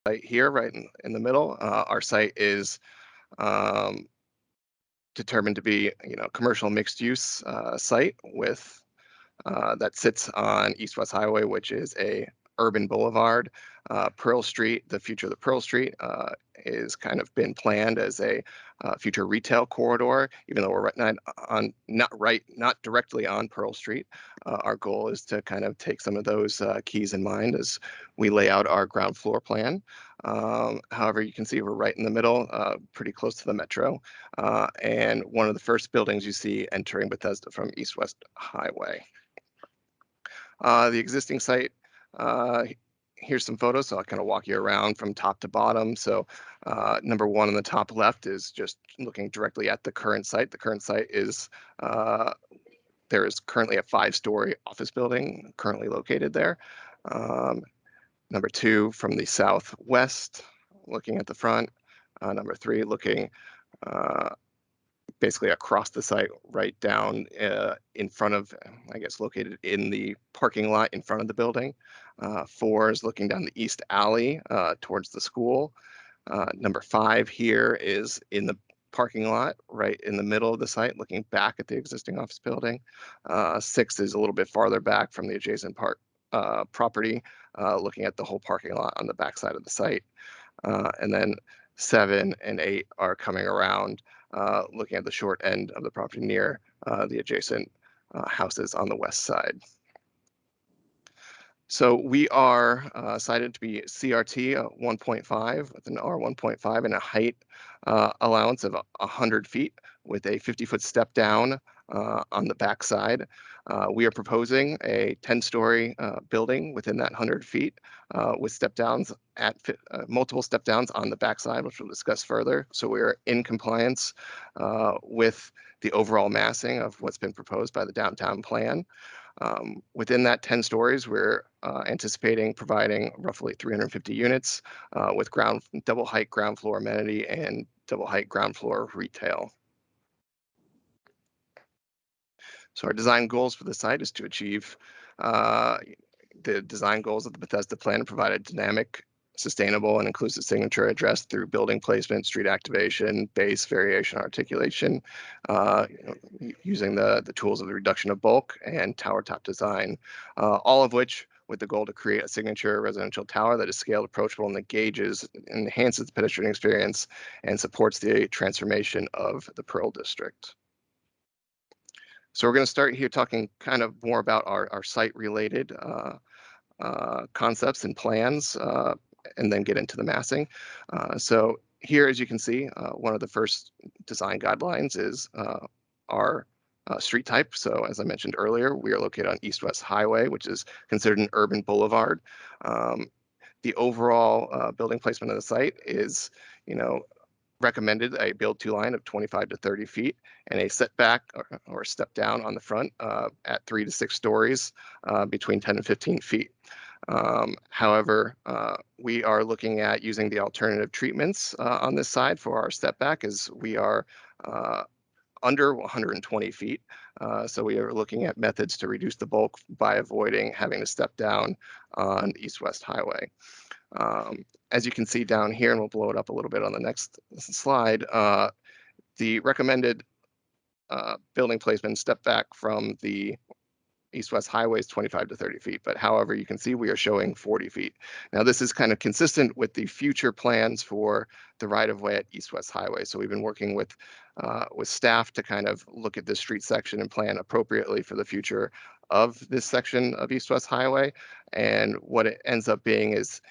site here, right in the middle. Our site is um, determined to be, commercial mixed-use site with that sits on East-West Highway, which is a urban boulevard. Pearl Street, the future of the Pearl Street, is kind of been planned as a future retail corridor. Even though we're not directly on Pearl Street, our goal is to kind of take some of those keys in mind as we lay out our ground floor plan. However, you can see we're right in the middle, pretty close to the metro, and one of the first buildings you see entering Bethesda from East-West Highway. The existing site, here's some photos, so I'll kind of walk you around from top to bottom. So number one on the top left is just looking directly at the current site. The current site is, there is currently a 5-story office building currently located there. Number two from the southwest, looking at the front. Number three, looking basically across the site, right down in front of, I guess, located in the parking lot in front of the building. 4 is looking down the east alley towards the school. Number 5 here is in the parking lot, right in the middle of the site, looking back at the existing office building. 6 is a little bit farther back from the adjacent property, looking at the whole parking lot on the backside of the site. And then 7 and 8 are coming around, looking at the short end of the property near the adjacent houses on the west side. So we are cited to be CRT 1.5 with an R 1.5 and a height allowance of 100 feet with a 50-foot step down on the backside. We are proposing a 10-story building within that 100 feet with step downs at multiple step downs on the backside, which we'll discuss further. So we are in compliance with the overall massing of what's been proposed by the downtown plan. Within that 10 stories, we're anticipating providing roughly 350 units with double height ground floor amenity and double height ground floor retail. So our design goals for the site is to achieve the design goals of the Bethesda plan and provide a dynamic, sustainable, and inclusive signature addressed through building placement, street activation, base variation, articulation, using the tools of the reduction of bulk and tower top design, all of which with the goal to create a signature residential tower that is scaled, approachable, and engages, enhances the pedestrian experience, and supports the transformation of the Pearl District. So we're going to start here talking kind of more about our site-related concepts and plans, and then get into the massing. So here, as you can see, one of the first design guidelines is our street type. So as I mentioned earlier, we are located on East-West Highway, which is considered an urban boulevard. The overall building placement of the site is, recommended a build-to line of 25 to 30 feet and a setback or step down on the front at 3 to 6 stories between 10 and 15 feet. However, we are looking at using the alternative treatments on this side for our step back, as we are under 120 feet. So we are looking at methods to reduce the bulk by avoiding having to step down on East-West Highway. As you can see down here, and we'll blow it up a little bit on the next slide, the recommended building placement step back from the East-West Highway is 25 to 30 feet, but however, you can see we are showing 40 feet. Now, this is kind of consistent with the future plans for the right-of-way at East-West Highway. So we've been working with staff to kind of look at this street section and plan appropriately for the future of this section of East-West Highway. And what it ends up being is,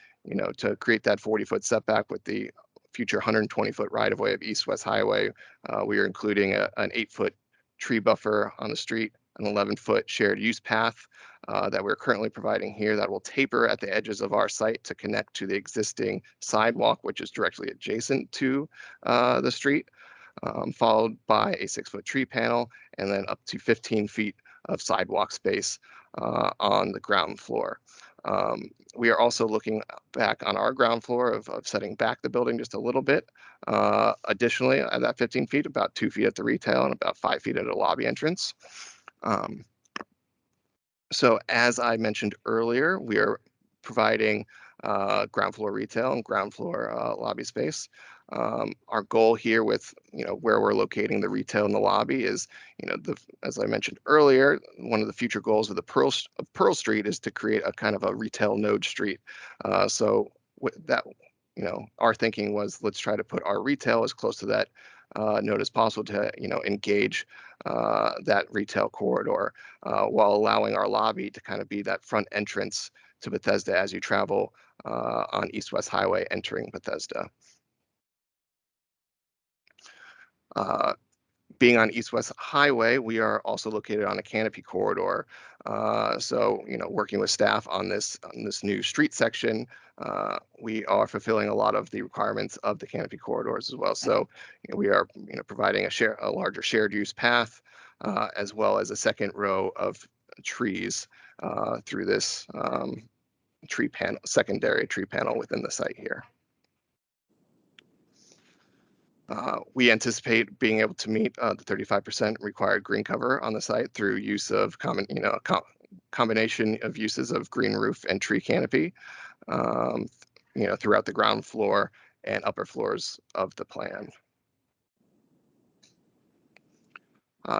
to create that 40-foot setback with the future 120-foot right-of-way of East-West Highway, we are including an 8-foot tree buffer on the street, an 11-foot shared use path that we're currently providing here that will taper at the edges of our site to connect to the existing sidewalk, which is directly adjacent to the street, followed by a 6-foot tree panel, and then up to 15 feet of sidewalk space on the ground floor. We are also looking back on our ground floor of setting back the building just a little bit. Additionally, at that 15 feet, about 2 feet at the retail and about 5 feet at a lobby entrance. So as I mentioned earlier, we are providing ground floor retail and ground floor lobby space. Our goal here with where we're locating the retail in the lobby is, as I mentioned earlier, one of the future goals of the Pearl Street is to create a kind of a retail node street. So with that, our thinking was, let's try to put our retail as close to that node as possible to engage that retail corridor, while allowing our lobby to kind of be that front entrance to Bethesda as you travel on East-West Highway entering Bethesda. Being on East-West Highway, we are also located on a canopy corridor. So, working with staff on this new street section, we are fulfilling a lot of the requirements of the canopy corridors as well. So, we are providing a larger shared use path, as well as a second row of trees through this secondary tree panel within the site here. We anticipate being able to meet the 35% required green cover on the site through use of combination of uses of green roof and tree canopy, throughout the ground floor and upper floors of the plan.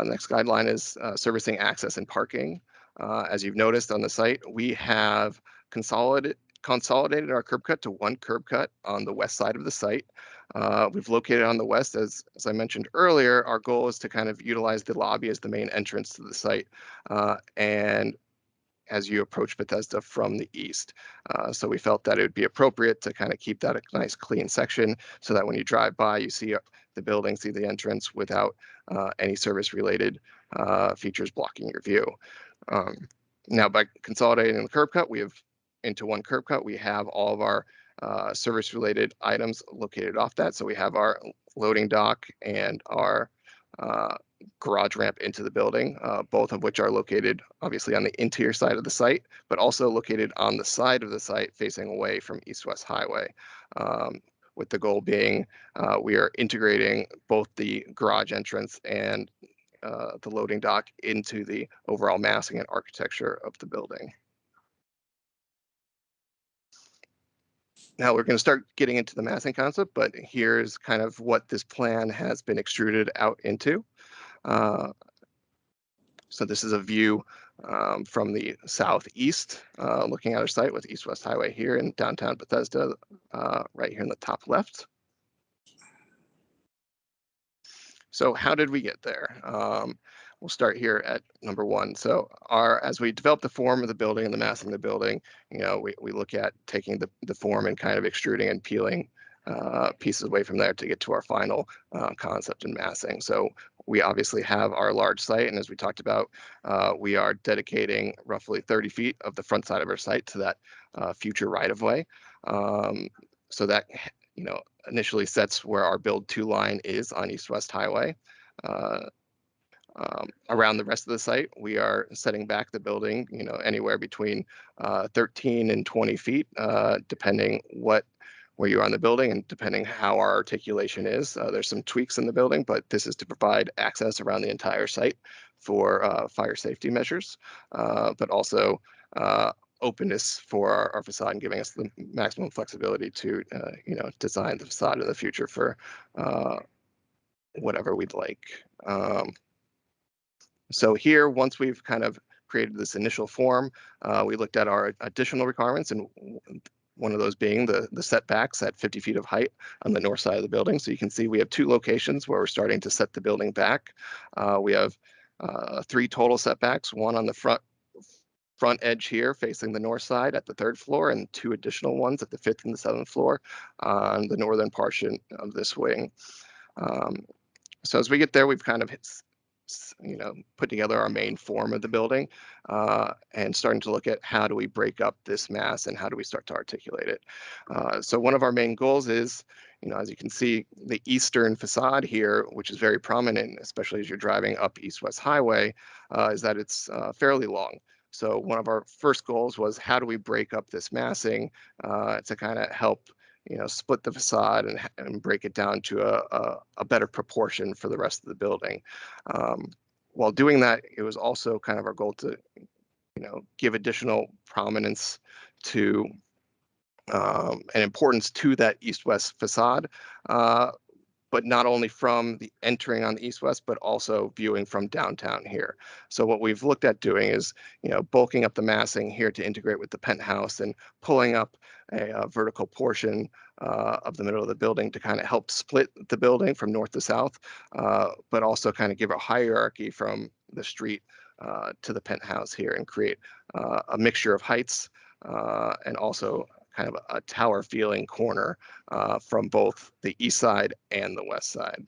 Next guideline is servicing access and parking. As you've noticed on the site, we have consolidated our curb cut to one curb cut on the west side of the site. We've located on the west, as I mentioned earlier. Our goal is to kind of utilize the lobby as the main entrance to the site, and as you approach Bethesda from the east. So we felt that it would be appropriate to kind of keep that a nice clean section so that when you drive by, you see the building, see the entrance without any service-related features blocking your view. Now, by consolidating the curb cut, into one curb cut, we have all of our service-related items located off that. So we have our loading dock and our garage ramp into the building, both of which are located obviously on the interior side of the site, but also located on the side of the site facing away from East-West Highway, with the goal being we are integrating both the garage entrance and the loading dock into the overall massing and architecture of the building. Now we're going to start getting into the massing concept, but here's kind of what this plan has been extruded out into. So this is a view from the southeast, looking at our site with East-West Highway here in downtown Bethesda, right here in the top left. So how did we get there? We'll start here at number one. So as we develop the form of the building and the massing of the building, we look at taking the form and kind of extruding and peeling pieces away from there to get to our final concept and massing. So we obviously have our large site, and as we talked about, we are dedicating roughly 30 feet of the front side of our site to that future right-of-way. So that initially sets where our build 2 line is on East-West Highway. Around the rest of the site, we are setting back the building, anywhere between 13 and 20 feet, depending where you are on the building and depending how our articulation is. There's some tweaks in the building, but this is to provide access around the entire site for fire safety measures, but also openness for our facade and giving us the maximum flexibility to design the facade in the future for whatever we'd like. So here, once we've kind of created this initial form, we looked at our additional requirements, and one of those being the setbacks at 50 feet of height on the north side of the building. So you can see we have 2 locations where we're starting to set the building back. We have 3 total setbacks, one on the front edge here facing the north side at the 3rd floor, and 2 additional ones at the 5th and the 7th floor on the northern portion of this wing. So as we get there, we've kind of put together our main form of the building, and starting to look at how do we break up this mass and how do we start to articulate it. So one of our main goals is, as you can see, the eastern facade here, which is very prominent, especially as you're driving up East-West Highway, is that it's fairly long. So one of our first goals was how do we break up this massing to kind of help split the facade and break it down to a better proportion for the rest of the building. While doing that, it was also kind of our goal to give additional prominence to and importance to that east-west facade, but not only from the entering on the east-west, but also viewing from downtown here. So what we've looked at doing is, bulking up the massing here to integrate with the penthouse and pulling up a vertical portion of the middle of the building to kind of help split the building from north to south, but also kind of give a hierarchy from the street to the penthouse here and create a mixture of heights and also kind of a tower feeling corner from both the east side and the west side.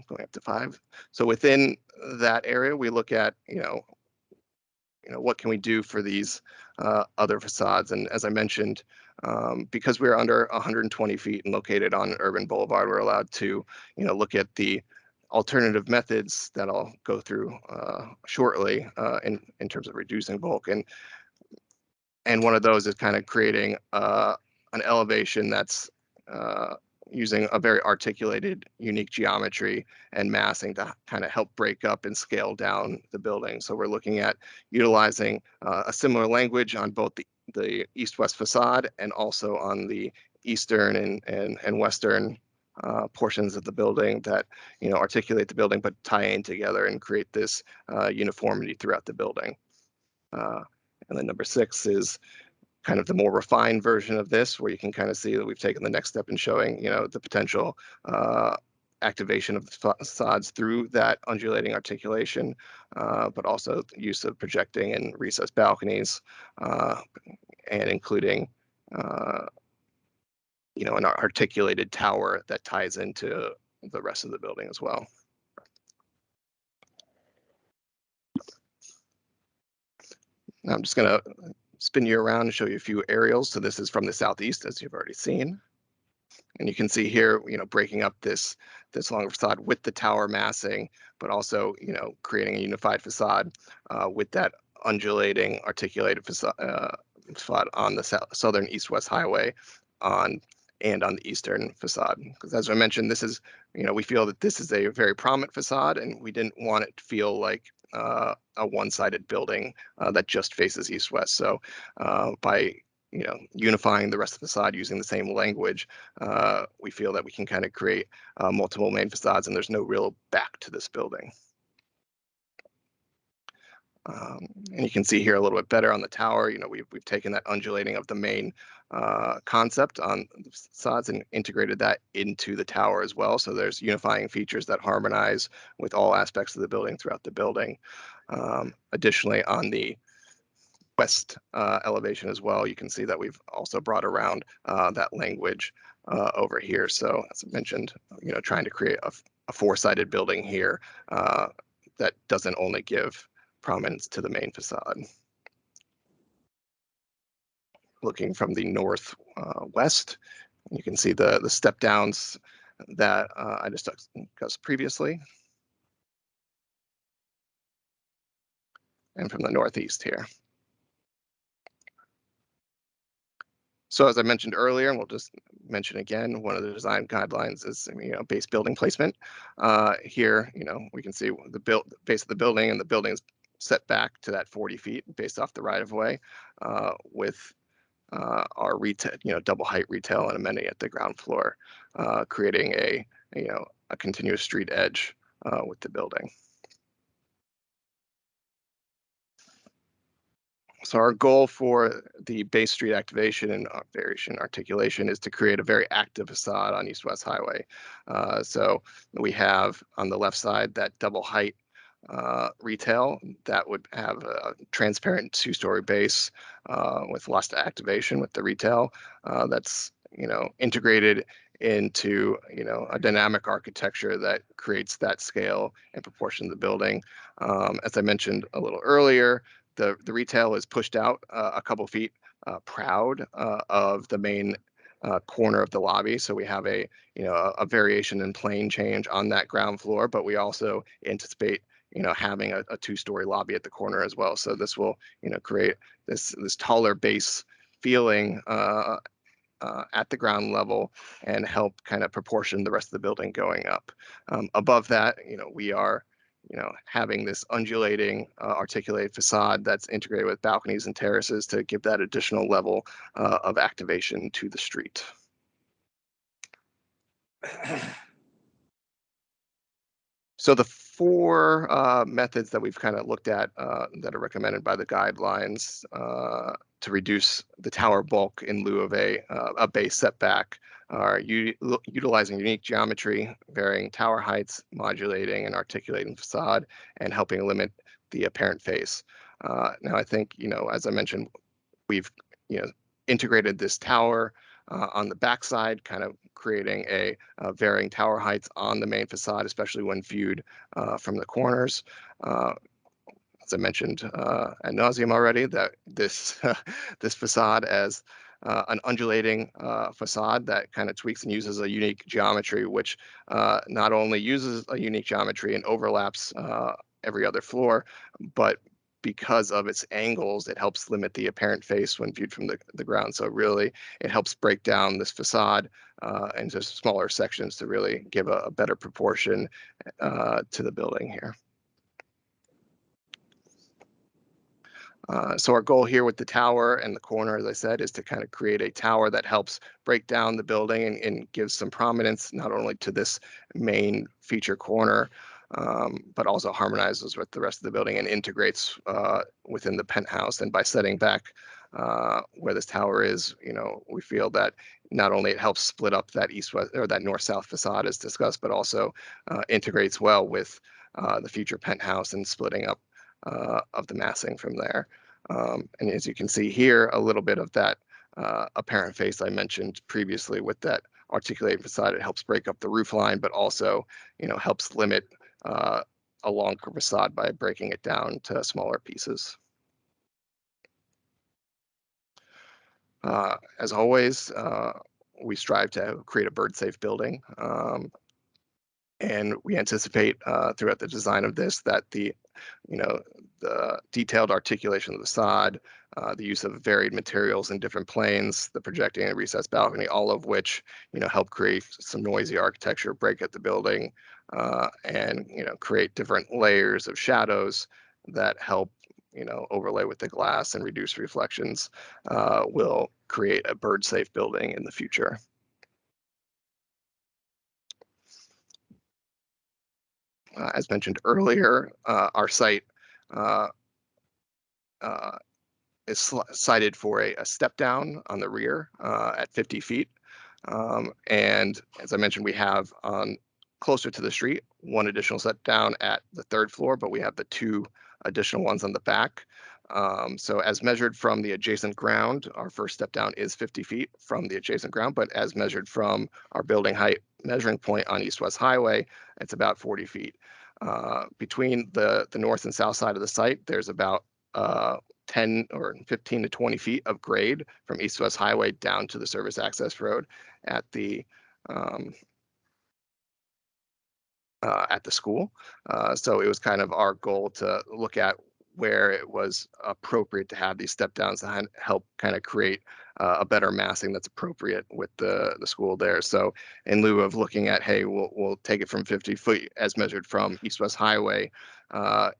Going up to 5. So within that area, we look at, what can we do for these other facades? And as I mentioned, because we're under 120 feet and located on an urban boulevard, we're allowed to, look at the alternative methods that I'll go through shortly in terms of reducing bulk. And one of those is kind of creating an elevation that's using a very articulated, unique geometry and massing to kind of help break up and scale down the building. So we're looking at utilizing a similar language on both the east-west facade and also on the eastern and western portions of the building that articulate the building but tie in together and create this uniformity throughout the building. And then number 6 is kind of the more refined version of this, where you can kind of see that we've taken the next step in showing, the potential activation of the facades through that undulating articulation, but also the use of projecting and recessed balconies, and including, an articulated tower that ties into the rest of the building as well. Now I'm just going to spin you around and show you a few aerials. So this is from the southeast, as you've already seen. And you can see here, breaking up this longer facade with the tower massing, but also, creating a unified facade with that undulating articulated facade on the southern east-west highway and on the eastern facade. Because as I mentioned, this is, we feel that this is a very prominent facade, and we didn't want it to feel like a one-sided building that just faces east-west. So by unifying the rest of the facade using the same language, we feel that we can kind of create multiple main facades, and there's no real back to this building. And you can see here a little bit better on the tower, we've taken that undulating of the main concept on the facades and integrated that into the tower as well. So there's unifying features that harmonize with all aspects of the building throughout the building. Additionally, on the west elevation as well, you can see that we've also brought around that language over here. So as I mentioned, trying to create a four-sided building here that doesn't only give prominence to the main facade. Looking from the northwest, you can see the step downs that I discussed previously. And from the northeast here. So as I mentioned earlier, and we'll just mention again, one of the design guidelines is base building placement. Here, we can see the base of the building, and the building is set back to that 40 feet based off the right of way, with our retail, double height retail and amenity at the ground floor, creating a continuous street edge with the building. So our goal for the base street activation and variation articulation is to create a very active facade on East-West Highway. So we have on the left side that double height retail that would have a transparent 2-story base with lots of activation with the retail that's integrated into a dynamic architecture that creates that scale and proportion of the building. As I mentioned a little earlier, the retail is pushed out a couple feet proud of the main corner of the lobby. So we have a variation in plane change on that ground floor, but we also anticipate having a 2-story lobby at the corner as well. So this will create this taller base feeling at the ground level and help kind of proportion the rest of the building going up. Above that, we are having this undulating, articulated facade that's integrated with balconies and terraces to give that additional level of activation to the street. So the four methods that we've kind of looked at that are recommended by the guidelines to reduce the tower bulk in lieu of a base setback are utilizing unique geometry, varying tower heights, modulating and articulating facade, and helping limit the apparent face. Now, I think, as I mentioned, we've integrated this tower on the backside, kind of creating varying tower heights on the main facade, especially when viewed from the corners. As I mentioned ad nauseum already, that this this facade as an undulating facade that kind of tweaks and uses a unique geometry, which not only uses a unique geometry and overlaps every other floor, but because of its angles, it helps limit the apparent face when viewed from the ground. So really, it helps break down this facade into smaller sections to really give a better proportion to the building here. So our goal here with the tower and the corner, as I said, is to kind of create a tower that helps break down the building and gives some prominence not only to this main feature corner, but also harmonizes with the rest of the building and integrates within the penthouse. And by setting back where this tower is, we feel that not only it helps split up that east-west or that north-south facade as discussed, but also integrates well with the future penthouse and splitting up of the massing from there. And as you can see here, a little bit of that apparent face I mentioned previously with that articulated facade. It helps break up the roof line, but also, helps limit a longer facade by breaking it down to smaller pieces. As always, we strive to create a bird-safe building. And we anticipate throughout the design of this that the detailed articulation of the facade, the use of varied materials in different planes, the projecting and recessed balcony, all of which help create some noisy architecture, break at the building, and create different layers of shadows that help overlay with the glass and reduce reflections, will create a bird-safe building in the future. As mentioned earlier, our site uh, uh, is cited for a step down on the rear at 50 feet. And as I mentioned, we have closer to the street, one additional step down at the third floor, but we have the two additional ones on the back. So as measured from the adjacent ground, our first step down is 50 feet from the adjacent ground, but as measured from our building height measuring point on East-West Highway, it's about 40 feet. Between the north and south side of the site, there's about 10 or 15 to 20 feet of grade from East-West Highway down to the service access road at the school. So it was kind of our goal to look at where it was appropriate to have these step downs to help kind of create a better massing that's appropriate with the school there. So in lieu of looking at, hey, we'll take it from 50 feet as measured from East-West Highway,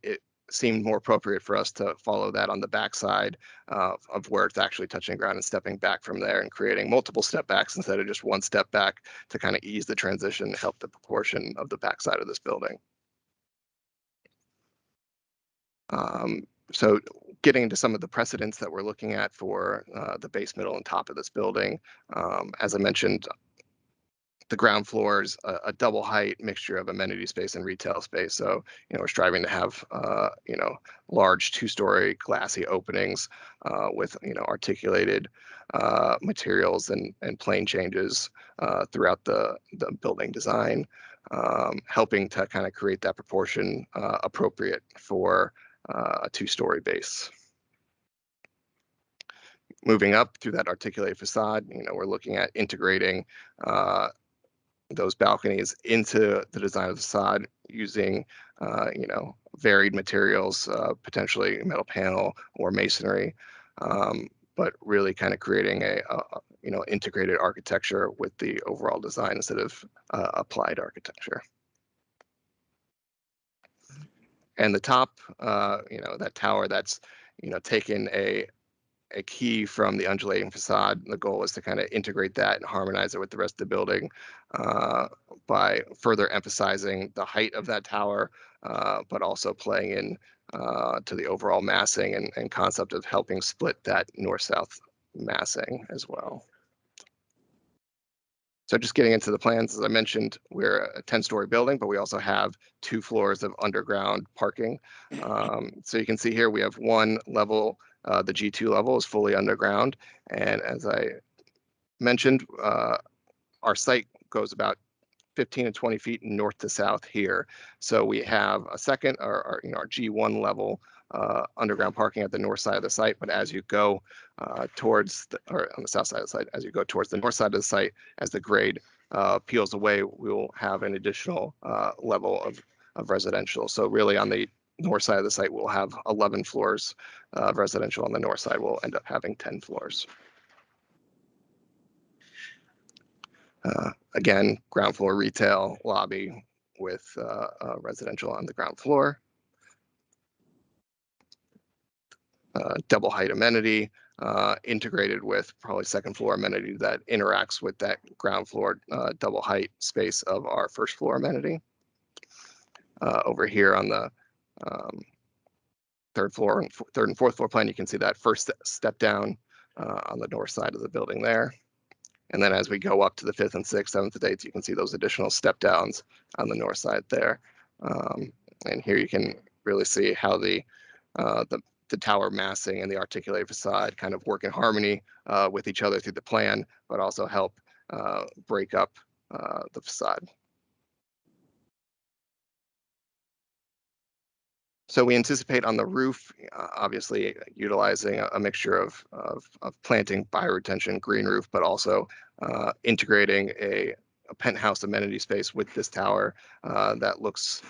it seemed more appropriate for us to follow that on the backside of where it's actually touching ground and stepping back from there and creating multiple step backs instead of just one step back to kind of ease the transition and help the proportion of the backside of this building. So getting into some of the precedents that we're looking at for the base, middle, and top of this building, as I mentioned, the ground floor is a double height mixture of amenity space and retail space. So, we're striving to have, large two-story glassy openings with, articulated materials and plane changes throughout the building design, helping to kind of create that proportion appropriate for a two-story base. Moving up through that articulated facade, we're looking at integrating those balconies into the design of the facade using, varied materials, potentially metal panel or masonry, but really kind of creating a integrated architecture with the overall design instead of applied architecture. And the top, that tower that's, taken a key from the undulating facade. The goal is to kind of integrate that and harmonize it with the rest of the building by further emphasizing the height of that tower, but also playing in to the overall massing and concept of helping split that north-south massing as well. So just getting into the plans, as I mentioned, we're a 10-story building, but we also have 2 floors of underground parking. So you can see here we have one level, the G2 level is fully underground. And as I mentioned, our site goes about 15 to 20 feet north to south here. So we have a second, our G1 level underground parking at the north side of the site. But as you go towards, or on the south side of the site, as you go towards the north side of the site, as the grade peels away, we will have an additional level of residential. So really on the north side of the site, we'll have 11 floors of residential. On the north side, we'll end up having 10 floors. Again, ground floor retail lobby with residential on the ground floor. Double height amenity integrated with probably second floor amenity that interacts with that ground floor double height space of our first floor amenity. Over here on the third and fourth floor plan, you can see that first step down on the north side of the building there. And then as we go up to the 5th and 6th, 7th, and 8th, you can see those additional step downs on the north side there. And here you can really see how the tower massing and the articulated facade kind of work in harmony with each other through the plan, but also help break up the facade. So we anticipate on the roof, obviously utilizing a mixture of planting, bioretention, green roof, but also integrating a penthouse amenity space with this tower that looks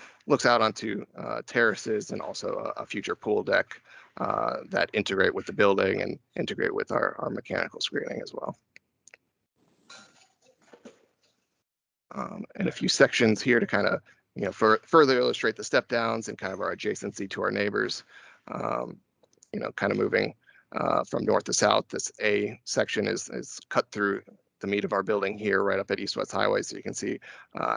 out onto terraces and also a future pool deck that integrate with the building and integrate with our mechanical screening as well. And a few sections here to kind of further illustrate the step downs and kind of our adjacency to our neighbors. Kind of moving from north to south. This A section is cut through the meat of our building here, right up at East-West Highway, so you can see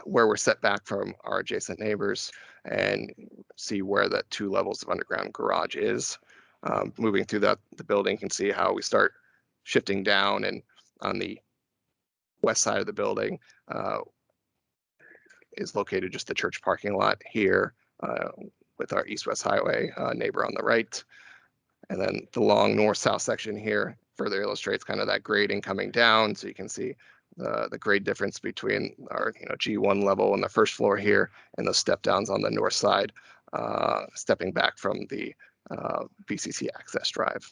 where we're set back from our adjacent neighbors and see where that 2 levels of underground garage is. Moving through the building, you can see how we start shifting down, and on the west side of the building is located just the church parking lot here with our East-West Highway neighbor on the right. And then the long north-south section here further illustrates kind of that grading coming down. So you can see the grade difference between our G1 level and the first floor here and those step downs on the north side, stepping back from the BCC access drive.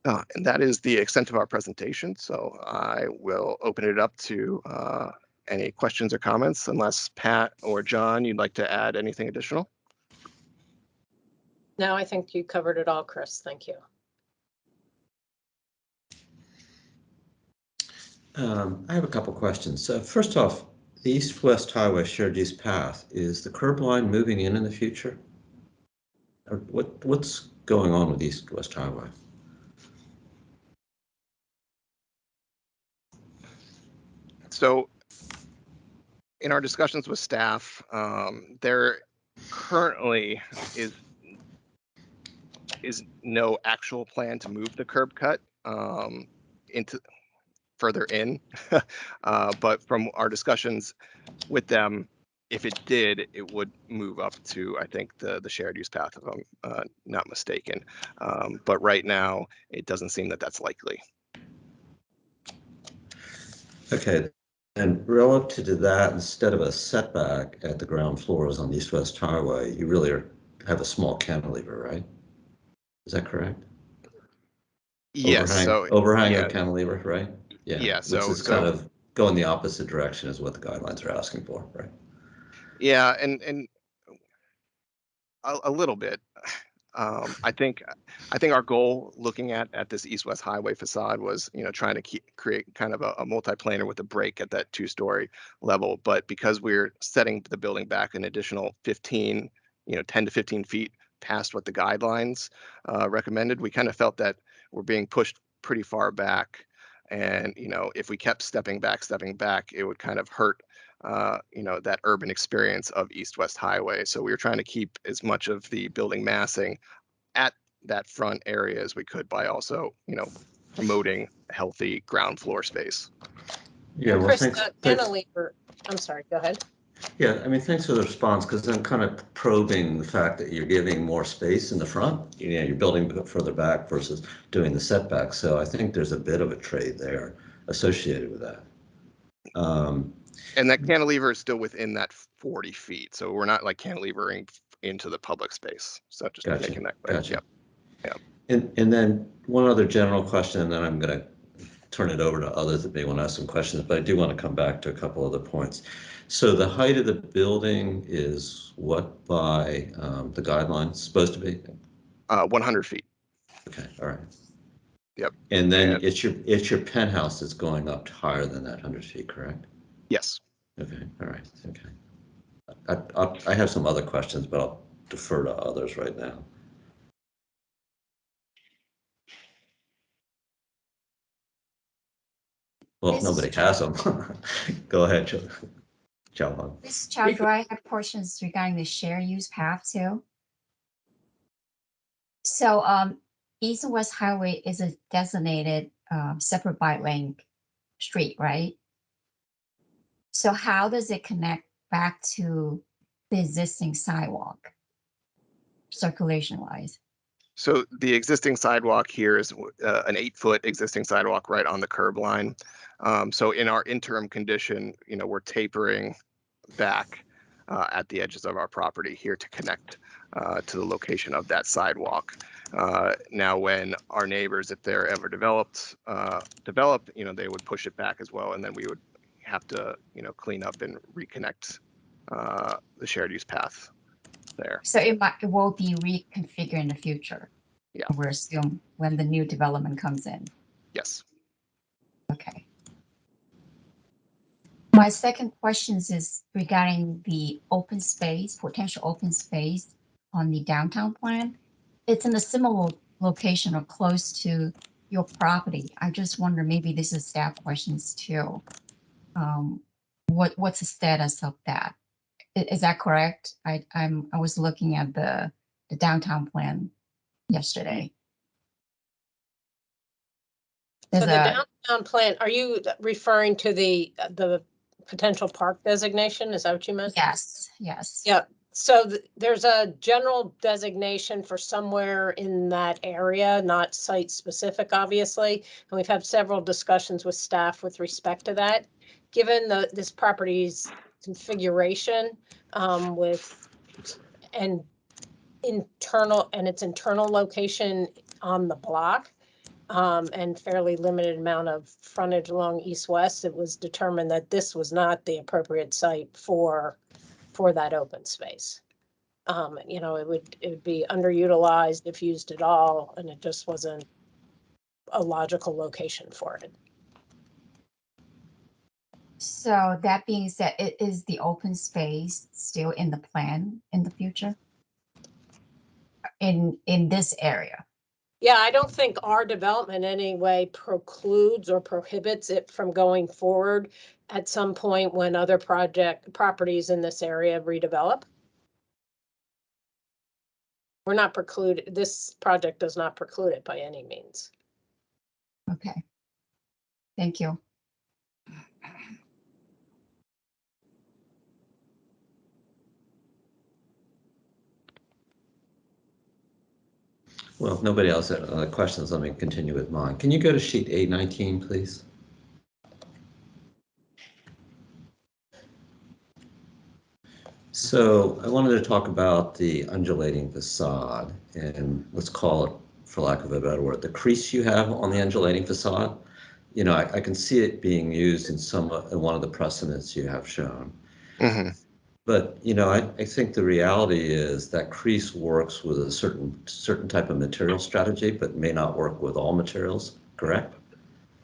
And that is the extent of our presentation. So I will open it up to any questions or comments, unless Pat or John, you'd like to add anything additional? No, I think you covered it all, Chris. Thank you. I have a couple questions. First off, the East-West Highway shared use path, is the curb line moving in the future? Or what's going on with East-West Highway? So in our discussions with staff, there currently is no actual plan to move the curb cut into further in, but from our discussions with them, if it did, it would move up to, I think, the shared use path, if I'm not mistaken. But right now, it doesn't seem that that's likely. Okay, and relative to that, instead of a setback at the ground floors on the East-West Highway, you really have a small cantilever, right? Is that correct? Yes. Overhang of cantilever, right? Yeah. Which is kind of going the opposite direction is what the guidelines are asking for, right? Yeah, and a little bit. I think our goal looking at this east-west highway facade was, trying to create kind of a multi-planar with a break at that 2-story level. But because we're setting the building back an additional 10 to 15 feet past what the guidelines recommended, we kind of felt that we're being pushed pretty far back. And, if we kept stepping back, it would kind of hurt that urban experience of east-west highway. So we were trying to keep as much of the building massing at that front area as we could by also, promoting healthy ground floor space. Yeah, well, Chris, thanks. the cantilever, I'm sorry, go ahead. Yeah, I mean, thanks for the response, because I'm kind of probing the fact that you're giving more space in the front. You're building further back versus doing the setback. So I think there's a bit of a trade there associated with that. And that cantilever is still within that 40 feet. So we're not like cantilevering into the public space. So just Gotcha. making that clear. Gotcha. Yep. And then one other general question, and then I'm going to turn it over to others that may want to ask some questions, but I do want to come back to a couple other points. So the height of the building is what by the guidelines supposed to be? 100 feet. Okay, all right. Yep. And then it's your penthouse that's going up higher than that 100 feet, correct? Yes. Okay, all right, okay. I have some other questions, but I'll defer to others right now. Well, nobody has them. Go ahead, Joe. This chapter, I have portions regarding the shared use path too. So East and West Highway is a designated separate bike lane street, right? So how does it connect back to the existing sidewalk, circulation wise? So the existing sidewalk here is an 8-foot existing sidewalk right on the curb line. So in our interim condition, we're tapering back at the edges of our property here to connect to the location of that sidewalk. Now, when our neighbors, if they're ever develop, they would push it back as well, and then we would have to, clean up and reconnect the shared use path there. So it will be reconfigured in the future. Yeah. We're assuming when the new development comes in. Yes. Okay. My second question is regarding the open space, potential open space on the downtown plan. It's in a similar location or close to your property. I just wonder, maybe this is staff questions too. What's the status of that? Is that correct? I was looking at the downtown plan yesterday. So the downtown plan, are you referring to the potential park designation? Is that what you meant? Yes, yes. Yeah. So there's a general designation for somewhere in that area, not site specific, obviously. And we've had several discussions with staff with respect to that. Given this property's configuration and its internal location on the block, and fairly limited amount of frontage along east-west, it was determined that this was not the appropriate site for that open space. It would be underutilized if used at all, and it just wasn't a logical location for it. So that being said, is the open space still in the plan in the future? In this area? Yeah, I don't think our development in any way precludes or prohibits it from going forward at some point when other properties in this area redevelop. We're not precluded. This project does not preclude it by any means. Okay. Thank you. Well, if nobody else has other questions, let me continue with mine. Can you go to sheet 819, please? So I wanted to talk about the undulating facade, and let's call it, for lack of a better word, the crease you have on the undulating facade. I can see it being used in one of the precedents you have shown. Mm-hmm. But, you know, I think the reality is that crease works with a certain type of material strategy, but may not work with all materials, correct?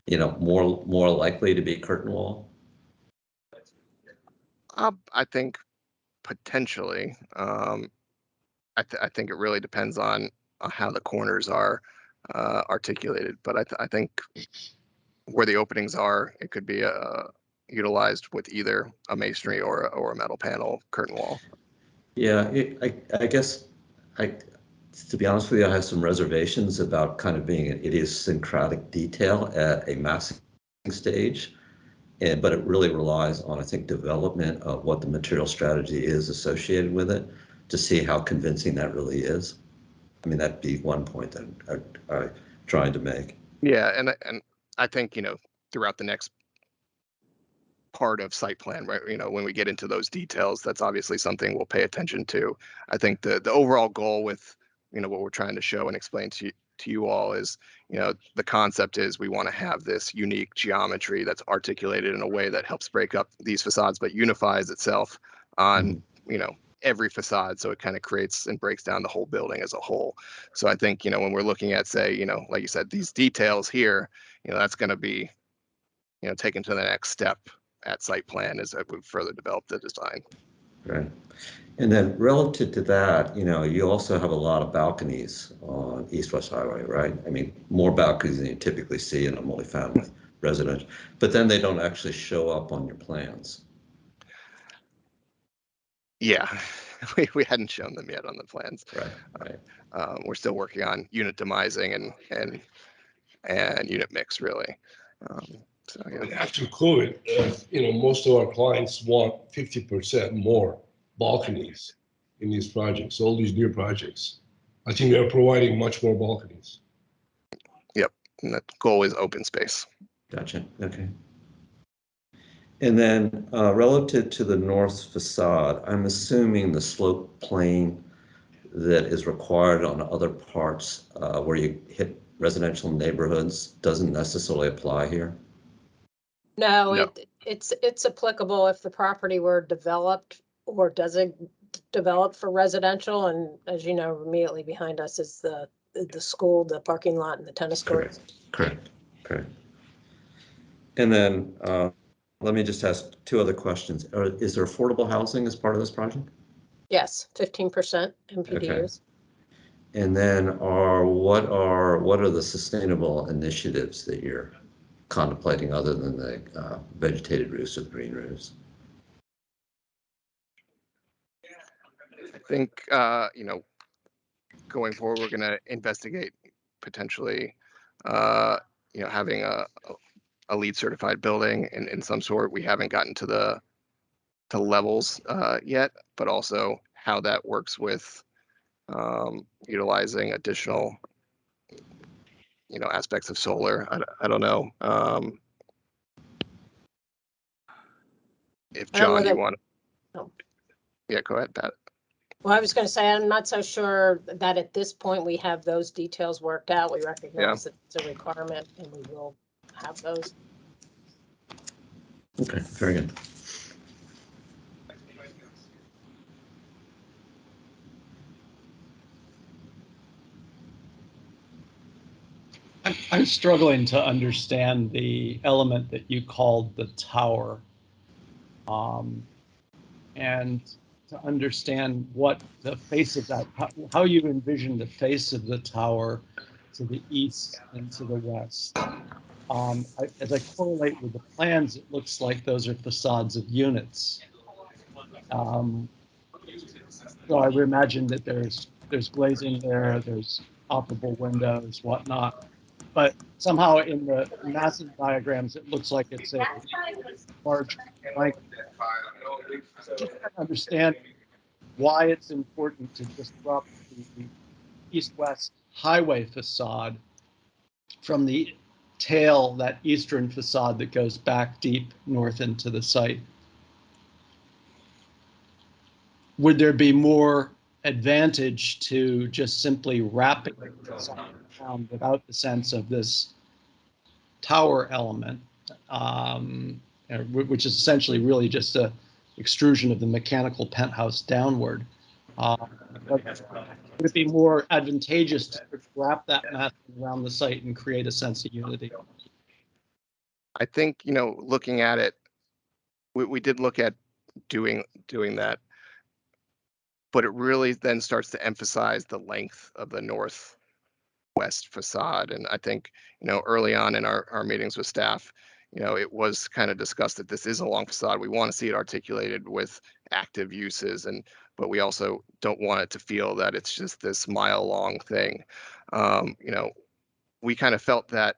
You know, more likely to be curtain wall. I think potentially. I think it really depends on how the corners are articulated, but I think where the openings are, it could be utilized with either a masonry or a metal panel curtain wall. Yeah, I guess to be honest with you, I have some reservations about kind of being an idiosyncratic detail at a massing stage. But it really relies on, I think, development of what the material strategy is associated with it to see how convincing that really is. I mean, that'd be one point that I'm trying to make. Yeah, and I think, throughout the next part of site plan, right? When we get into those details, that's obviously something we'll pay attention to. I think the overall goal with, what we're trying to show and explain to you all is, the concept is we want to have this unique geometry that's articulated in a way that helps break up these facades, but unifies itself on, every facade. So it kind of creates and breaks down the whole building as a whole. So I think, when we're looking at, say, like you said, these details here, that's going to be, taken to the next step at site plan as we further develop the design. Right. And then relative to that, you also have a lot of balconies on East-West Highway, right? I mean, more balconies than you typically see in a multifamily residence, but then they don't actually show up on your plans. Yeah, we hadn't shown them yet on the plans. Right. We're still working on unit demising and unit mix, really. So yeah. After COVID, most of our clients want 50% more balconies in these projects, all these new projects. I think we are providing much more balconies. Yep, and the goal is open space. Gotcha. Okay. And then relative to the north facade, I'm assuming the slope plane that is required on other parts where you hit residential neighborhoods doesn't necessarily apply here. No, it's applicable if the property were developed or doesn't develop for residential. And as you know, immediately behind us is the school, the parking lot, and the tennis courts. Correct. And then let me just ask two other questions. Is there affordable housing as part of this project? Yes, 15% MPDUs. Okay. And then what are the sustainable initiatives that you're contemplating other than the vegetated roofs or green roofs? I think going forward, we're going to investigate potentially having a LEED certified building in some sort. We haven't gotten to levels yet, but also how that works with utilizing additional aspects of solar. I don't know if John, you want to. No. Yeah, go ahead, Pat. Well, I was going to say, I'm not so sure that at this point we have those details worked out. We recognize that it's a requirement and we will have those. Okay, very good. I'm struggling to understand the element that you called the tower, and to understand what the face of that, how you envision the face of the tower to the east and to the west. As I correlate with the plans, it looks like those are facades of units. So I would imagine that there's glazing there, there's operable windows, whatnot. But somehow in the massing diagrams, it looks like it's a large blank. Just trying to understand why it's important to disrupt the east-west highway facade from the tail, that eastern facade that goes back deep north into the site. Would there be more advantage to just simply wrapping the facade around without the sense of this tower element, which is essentially really just a extrusion of the mechanical penthouse downward. But would it be more advantageous to wrap that massing around the site and create a sense of unity? I think, looking at it, we did look at doing that, but it really then starts to emphasize the length of the northwest facade. And I think, early on in our meetings with staff, it was kind of discussed that this is a long facade. We want to see it articulated with active uses, but we also don't want it to feel that it's just this mile-long thing. We kind of felt that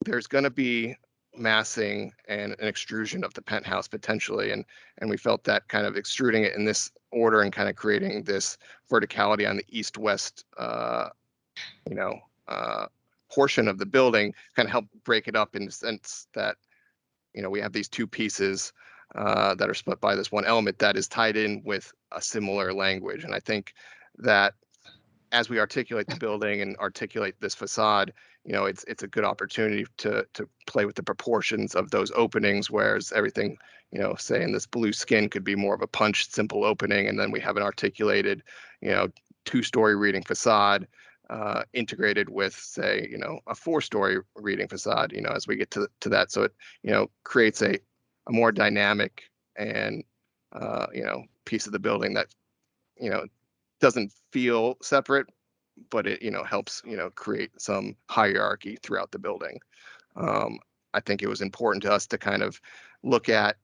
there's going to be massing and an extrusion of the penthouse potentially, and we felt that kind of extruding it in this order and kind of creating this verticality on the east-west portion of the building kind of help break it up in the sense that we have these two pieces that are split by this one element that is tied in with a similar language. And I think that as we articulate the building and articulate this facade, it's a good opportunity to play with the proportions of those openings, whereas everything, say in this blue skin could be more of a punched, simple opening, and then we have an articulated, two-story reading facade integrated with, say, a four-story reading facade, as we get to that. So it, creates a more dynamic and, piece of the building that, doesn't feel separate, but it helps create some hierarchy throughout the building. I think it was important to us to kind of look at,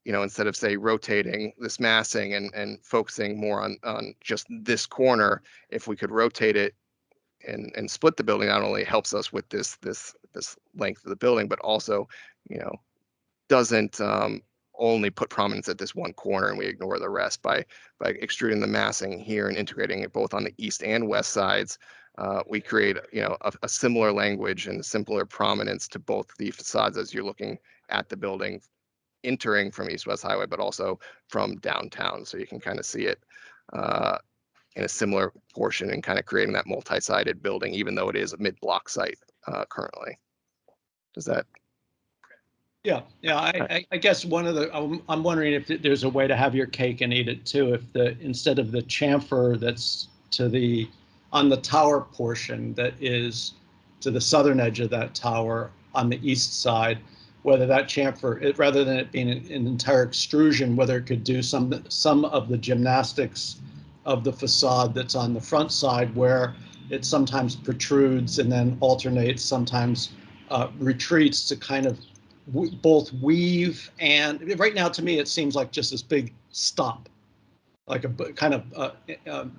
instead of, say, rotating this massing and focusing more on just this corner, if we could rotate it and split the building, not only helps us with this length of the building, but also doesn't only put prominence at this one corner and we ignore the rest. By extruding the massing here and integrating it both on the east and west sides, we create a similar language and simpler prominence to both the facades as you're looking at the building entering from East-West Highway, but also from downtown. So you can kind of see it in a similar portion and kind of creating that multi-sided building, even though it is a mid-block site currently. Does that? Yeah. I guess I'm wondering if there's a way to have your cake and eat it too. If instead of the chamfer that's on the tower portion that is to the southern edge of that tower on the east side, whether that chamfer, rather than it being an entire extrusion, whether it could do some of the gymnastics of the facade that's on the front side, where it sometimes protrudes and then alternates, sometimes retreats to kind of both weave, and right now to me it seems like just this big stop, like a kind of a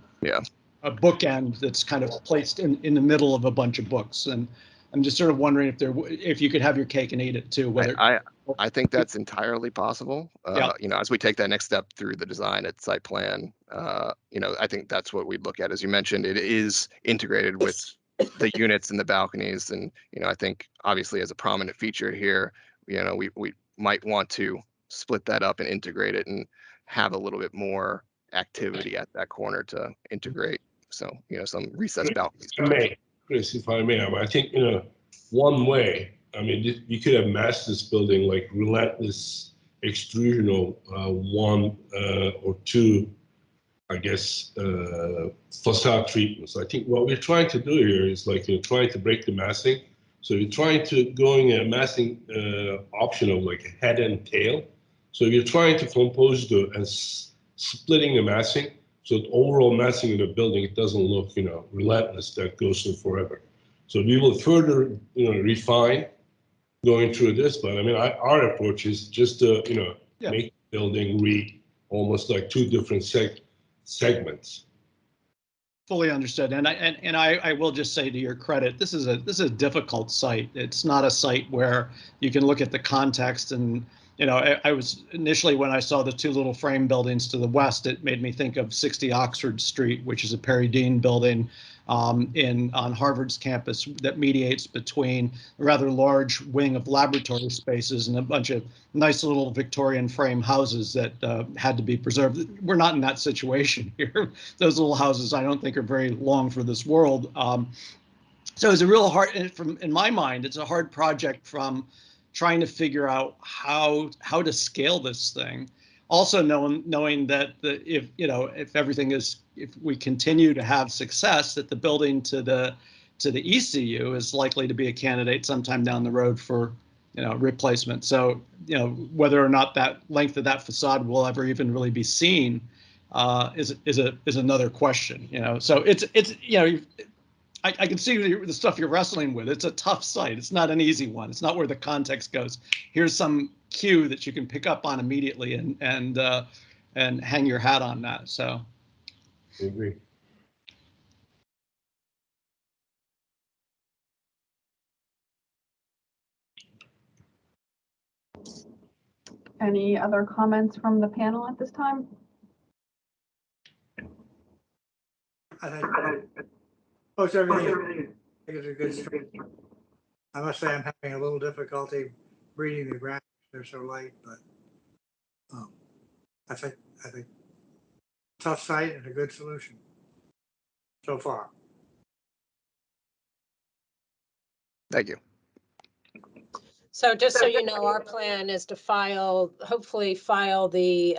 bookend that's kind of placed in the middle of a bunch of books. And I'm just sort of wondering if you could have your cake and eat it too. Whether I think that's entirely possible. As we take that next step through the design at site plan, I think that's what we'd look at. As you mentioned, it is integrated with the units and the balconies, and I think obviously as a prominent feature here, we might want to split that up and integrate it and have a little bit more activity at that corner to integrate. So some recessed balconies. Chris, if I may, I think one way. I mean, you could have masked this building like relentless extrusion of one or two, I guess, facade treatments. I think what we're trying to do here is like trying to break the massing. So you're trying to going a massing option of like a head and tail. So you're trying to compose and splitting the massing, so the overall massing of the building, it doesn't look relentless that goes on forever. So we will further refine going through this, but I mean our approach is just to make the building read almost like two different segments. Fully understood. And I will just say, to your credit, this is a difficult site. It's not a site where you can look at the context. And I was initially, when I saw the two little frame buildings to the west, it made me think of 60 Oxford Street, which is a Perry Dean building on Harvard's campus that mediates between a rather large wing of laboratory spaces and a bunch of nice little Victorian frame houses that had to be preserved. We're not in that situation here. Those little houses, I don't think, are very long for this world. So it's a real hard, in my mind, it's a hard project from trying to figure out how to scale this thing. Also knowing that if everything is, if we continue to have success, that the building to the ECU is likely to be a candidate sometime down the road for replacement. So whether or not that length of that facade will ever even really be seen is another question. So it's I can see the stuff you're wrestling with. It's a tough site. It's not an easy one. It's not where the context goes. Here's some cue that you can pick up on immediately and hang your hat on that. So I agree. Any other comments from the panel at this time? I think most everything is a good story. I must say I'm having a little difficulty reading the graphics. They're so light, but I think tough site and a good solution so far. Thank you. So just so you know, our plan is to hopefully file the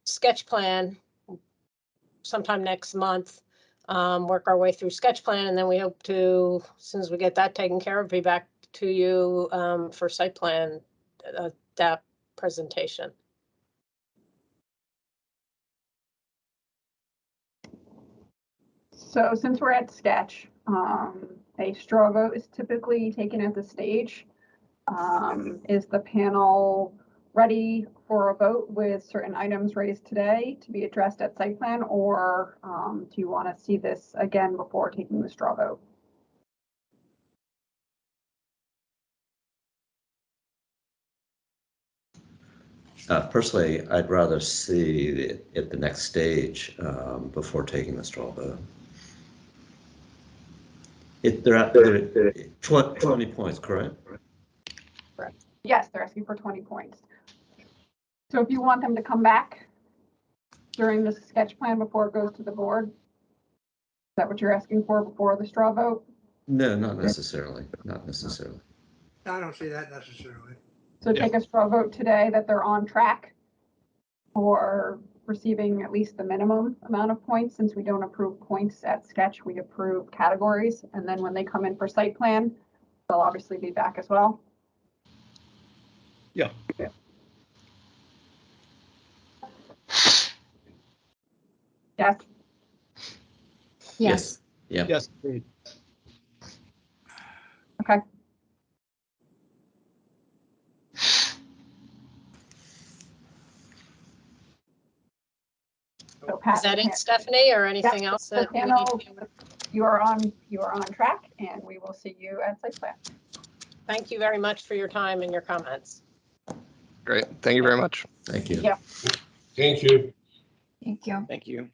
sketch plan sometime next month, work our way through sketch plan, and then we hope to, as soon as we get that taken care of, be back to you for site plan that presentation. So since we're at sketch, a straw vote is typically taken at the stage. Is the panel ready for a vote with certain items raised today to be addressed at site plan, or do you want to see this again before taking the straw vote? Personally, I'd rather see it at the next stage before taking the straw vote. They're at 20 points, correct? Correct. Yes, they're asking for 20 points. So if you want them to come back during the sketch plan before it goes to the board, is that what you're asking for before the straw vote? No, not necessarily. Not necessarily. I don't see that necessarily. So take a straw vote today that they're on track for receiving at least the minimum amount of points. Since we don't approve points at sketch, we approve categories. And then when they come in for site plan, they'll obviously be back as well. yeah. Yes. Yes. Yeah. Yes, indeed. Okay. So Pat, Is that it, Stephanie, or anything else the that we need panel, to? you are on track, and we will see you at site plan. Thank you very much for your time and your comments. Great. Thank you very much. Thank you. Yeah. Thank you. Thank you. Thank you.